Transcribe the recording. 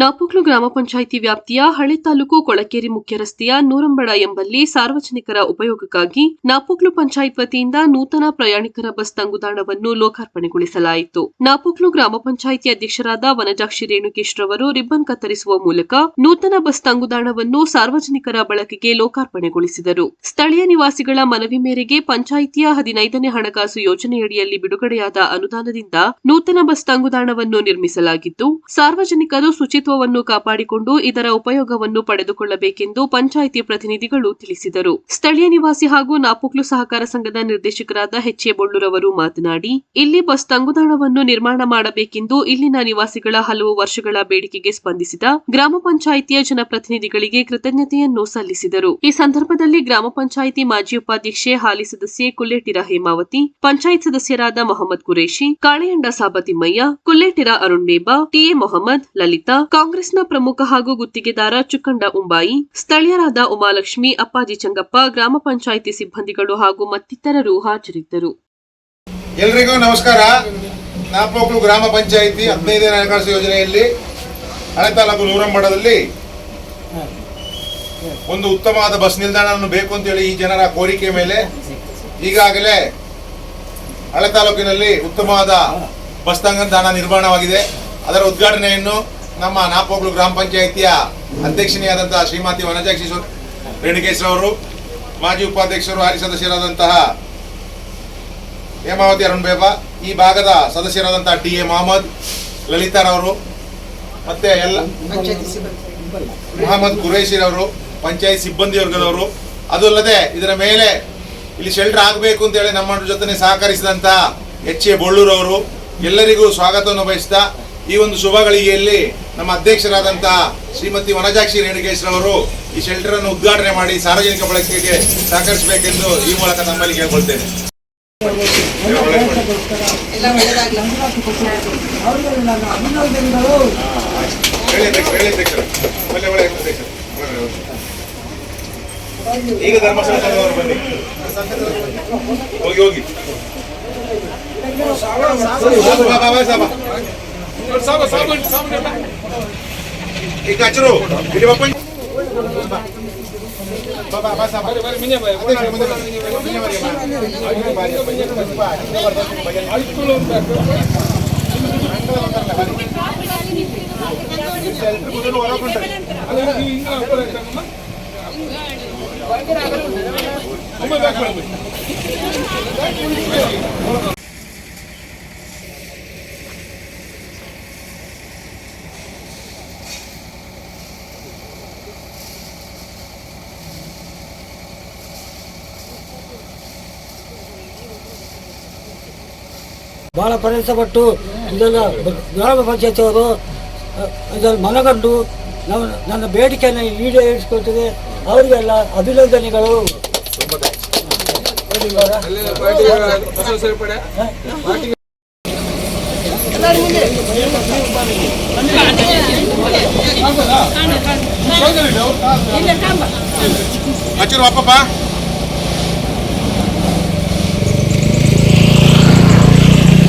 ನಾಪೋಕ್ಲು ಗ್ರಾಮ ಪಂಚಾಯಿತಿ ವ್ಯಾಪ್ತಿಯ ಹಳೆ ತಾಲೂಕು ಕೊಳಕೇರಿ ಮುಖ್ಯ ರಸ್ತೆಯ ನೂರಂಬಡ ಎಂಬಲ್ಲಿ ಸಾರ್ವಜನಿಕರ ಉಪಯೋಗಕ್ಕಾಗಿ ನಾಪೋಕ್ಲು ಪಂಚಾಯತ್ ವತಿಯಿಂದ ನೂತನ ಪ್ರಯಾಣಿಕರ ಬಸ್ ತಂಗುದಾಣವನ್ನು ಲೋಕಾರ್ಪಣೆಗೊಳಿಸಲಾಯಿತು. ನಾಪೋಕ್ಲು ಗ್ರಾಮ ಪಂಚಾಯಿತಿ ಅಧ್ಯಕ್ಷರಾದ ವನಜಾಕ್ಷಿ ರೇಣುಕೇಶ್ ರವರು ರಿಬ್ಬನ್ ಕತ್ತರಿಸುವ ಮೂಲಕ ನೂತನ ಬಸ್ ತಂಗುದಾಣವನ್ನು ಸಾರ್ವಜನಿಕರ ಬಳಕೆಗೆ ಲೋಕಾರ್ಪಣೆಗೊಳಿಸಿದರು. ಸ್ಥಳೀಯ ನಿವಾಸಿಗಳ ಮನವಿ ಮೇರೆಗೆ ಪಂಚಾಯಿತಿಯ 15ನೇ ಹಣಕಾಸು ಯೋಜನೆಯಡಿಯಲ್ಲಿ ಬಿಡುಗಡೆಯಾದ ಅನುದಾನದಿಂದ ನೂತನ ಬಸ್ ತಂಗುದಾಣವನ್ನು ನಿರ್ಮಿಸಲಾಗಿದ್ದು, ಸಾರ್ವಜನಿಕರು ಶುಚಿತ್ವವನ್ನು ಕಾಪಾಡಿಕೊಂಡು ಇದರ ಉಪಯೋಗವನ್ನು ಪಡೆದುಕೊಳ್ಳಬೇಕೆಂದು ಪಂಚಾಯಿತಿ ಪ್ರತಿನಿಧಿಗಳು ತಿಳಿಸಿದರು. ಸ್ಥಳೀಯ ನಿವಾಸಿ ಹಾಗೂ ನಾಪೋಕ್ಲು ಸಹಕಾರ ಸಂಘದ ನಿರ್ದೇಶಕರಾದ ಎಚ್.ಎ. ಬೊಳ್ಳೂರವರು ಮಾತನಾಡಿ, ಇಲ್ಲಿ ಬಸ್ ತಂಗುದಾಣವನ್ನು ನಿರ್ಮಾಣ ಮಾಡಬೇಕೆಂದು ಇಲ್ಲಿನ ನಿವಾಸಿಗಳ ಹಲವು ವರ್ಷಗಳ ಬೇಡಿಕೆಗೆ ಸ್ಪಂದಿಸಿದ ಗ್ರಾಮ ಪಂಚಾಯಿತಿಯ ಜನಪ್ರತಿನಿಧಿಗಳಿಗೆ ಕೃತಜ್ಞತೆಯನ್ನು ಸಲ್ಲಿಸಿದರು. ಈ ಸಂದರ್ಭದಲ್ಲಿ ಗ್ರಾಮ ಪಂಚಾಯಿತಿ ಮಾಜಿ ಉಪಾಧ್ಯಕ್ಷೆ ಹಾಲಿ ಸದಸ್ಯೆ ಕುಲ್ಲೇಟಿರ ಹೇಮಾವತಿ, ಪಂಚಾಯತ್ ಸದಸ್ಯರಾದ ಮೊಹಮ್ಮದ್ ಕುರೇಶಿ, ಕಾಳೆಯಂಡ ಸಾಬತಿಮ್ಮಯ್ಯ, ಕುಲ್ಲೇಟಿರ ಅರುಣ್ ಬೇಬಾ, ಟಿ.ಎ. ಮೊಹಮ್ಮದ್, ಲಲಿತಾ, ಕಾಂಗ್ರೆಸ್ನ ಪ್ರಮುಖ ಹಾಗೂ ಗುತ್ತಿಗೆದಾರ ಚುಕ್ಕಂಡ ಉಂಬಾಯಿ, ಸ್ಥಳೀಯರಾದ ಉಮಾಲಕ್ಷ್ಮಿ, ಅಪ್ಪಾಜಿ ಚಂಗಪ್ಪ, ಗ್ರಾಮ ಪಂಚಾಯಿತಿ ಸಿಬ್ಬಂದಿಗಳು ಹಾಗೂ ಮತ್ತಿತರರು ಹಾಜರಿದ್ದರು. ಎಲ್ರಿಗೂ ನಮಸ್ಕಾರ. ನಾಪೋಕ್ಲು ಗ್ರಾಮ ಪಂಚಾಯಿತಿ 15ನೇ ಹಣಕಾಸು ಯೋಜನೆಯಲ್ಲಿ ಹಳೆ ತಾಲೂಕು ನೂರಂಬಡದಲ್ಲಿ ಒಂದು ಉತ್ತಮವಾದ ಬಸ್ ನಿಲ್ದಾಣವನ್ನು ಬೇಕು ಅಂತೇಳಿ ಈ ಜನರ ಕೋರಿಕೆ ಮೇಲೆ ಈಗಾಗಲೇ ಹಳೆ ತಾಲೂಕಿನಲ್ಲಿ ಉತ್ತಮವಾದ ಬಸ್ ತಂಗುದಾಣ ನಿರ್ಮಾಣವಾಗಿದೆ. ಅದರ ಉದ್ಘಾಟನೆಯನ್ನು ನಮ್ಮ ನಾಪೋಕ್ಲು ಗ್ರಾಮ ಪಂಚಾಯಿತಿಯ ಅಧ್ಯಕ್ಷನಿಯಾದಂತಹ ಶ್ರೀಮತಿ ವನಜಾಕ್ಷಿ ರೇಣುಕೇಶ್ ಅವರು, ಮಾಜಿ ಉಪಾಧ್ಯಕ್ಷರು ಹಾಲಿ ಸದಸ್ಯರಾದಂತಹ ಹೇಮಾವತಿ ಅರುಣ್ ಬೇಬಾ, ಈ ಭಾಗದ ಸದಸ್ಯರಾದಂತಹ ಟಿ.ಎ. ಮೊಹಮ್ಮದ್, ಲಲಿತಾರವರು, ಮತ್ತೆ ಎಲ್ಲ ಮೊಹಮ್ಮದ್ ಕುರೇಶಿರವರು, ಪಂಚಾಯತ್ ಸಿಬ್ಬಂದಿ ವರ್ಗದವರು, ಅದು ಅಲ್ಲದೆ ಇದರ ಮೇಲೆ ಇಲ್ಲಿ ಶೆಲ್ಟರ್ ಆಗಬೇಕು ಅಂತೇಳಿ ನಮ್ಮ ಜೊತೆ ಸಹಕರಿಸಿದಂತಹ ಎಚ್.ಎ. ಬೊಳ್ಳೂರವರು ಎಲ್ಲರಿಗೂ ಸ್ವಾಗತವನ್ನು ಬಯಸ್ತಾ, ಈ ಒಂದು ಶುಭ ಗಳಿಗೆಯಲ್ಲಿ ನಮ್ಮ ಅಧ್ಯಕ್ಷರಾದಂತಹ ಶ್ರೀಮತಿ ವನಜಾಕ್ಷಿ ರೇಣುಕೇಶ್ ರವರು ಈ ಶೆಲ್ಟರ್ ಅನ್ನು ಉದ್ಘಾಟನೆ ಮಾಡಿ ಸಾರ್ವಜನಿಕ ಬಳಕೆಗೆ ಸಹಕರಿಸಬೇಕೆಂದು ಈ ಮೂಲಕ ನಮ್ಮಲ್ಲಿ ಕೇಳ್ಕೊಳ್ತೇನೆ. ಈಗ ಧರ್ಮಸ್ಥಳ ಸಂಘದವರು ಬನ್ನಿ, ಹೋಗಿ ಹೋಗಿ ಈ ಕಚರು ಇಲ್ಲಿ ಬಪ್ಪ ಬಹಳ ಪ್ರಯಾಸಪಟ್ಟು ಇದನ್ನು ಗ್ರಾಮ ಪಂಚಾಯತಿಯವರು ಇದನ್ನು ಮನಗಂಡು ನನ್ನ ಬೇಡಿಕೆಯನ್ನು ಈಡೇರಿಸಿಕೊಟ್ಟಿದೆ. ಅವರಿಗೆಲ್ಲ ಅಭಿನಂದನೆಗಳು. ಅಚ್ಚರು ಅಪ್ಪಪ್ಪ